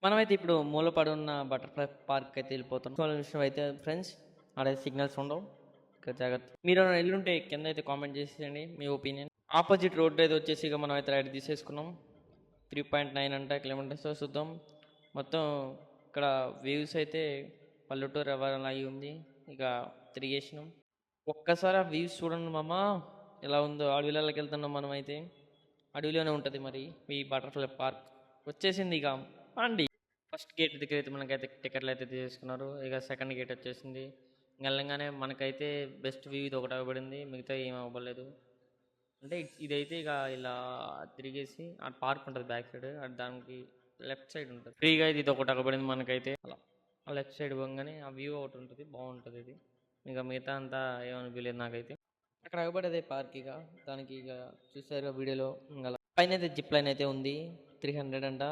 మనమైతే ఇప్పుడు మూలపడి ఉన్న బటర్‌ఫ్లై పార్క్ అయితే వెళ్ళిపోతున్నాం. విషయం అయితే ఫ్రెండ్స్ ఆడ సిగ్నల్స్ ఉండవు. ఇక జాగ్రత్త. మీరు ఎవరైనా ఎళ్ళుంటే కింద అయితే కామెంట్ చేసేయండి మీ ఒపీనియన్. ఆపోజిట్ రోడ్ అయితే వచ్చేసి ఇక మనం అయితే రైట్ తీసేసుకున్నాం. 3.9 అంట కిలోమీటర్స్ చూద్దాం. మొత్తం ఇక్కడ వ్యూస్ అయితే పల్లెటూరు ఎవరైనా అయి ఉంది. ఇక తిరిగేసినాం. ఒక్కసారి ఆ వ్యూస్ చూడండి మామ ఎలా ఉందో. అడవిలోకి వెళ్తున్నాం మనమైతే. అడవిలోనే ఉంటుంది మరి ఈ బటర్‌ఫ్లై పార్క్. వచ్చేసింది ఇక అండి. ఫస్ట్ గేట్ దగ్గర అయితే మనకైతే టికెట్లు అయితే తీసుకున్నారు. ఇక సెకండ్ గేట్ వచ్చేసింది. వెళ్ళంగానే మనకైతే బెస్ట్ వ్యూ ఇది ఒకటి అవ్వబడింది. మిగతా ఏం అవ్వలేదు. అంటే ఇదైతే ఇక ఇలా తిరిగేసి ఆ పార్క్ ఉంటుంది బ్యాక్ సైడ్. దానికి లెఫ్ట్ సైడ్ ఉంటుంది. ఫ్రీగా ఇది ఒకటి అవ్వబడింది మనకైతే. అలా ఆ లెఫ్ట్ సైడ్ పోగానే ఆ వ్యూ ఒకటి ఉంటుంది. బాగుంటుంది ఇది. ఇక మిగతా అంతా ఏమనిపించలేదు నాకైతే. అక్కడ అవ్వబడేదే పార్క్ ఇక. దానికి ఇక చూసారు వీడియోలో. ఇంకా పైన అయితే జిప్ లైన్ అయితే ఉంది. 300 అంట.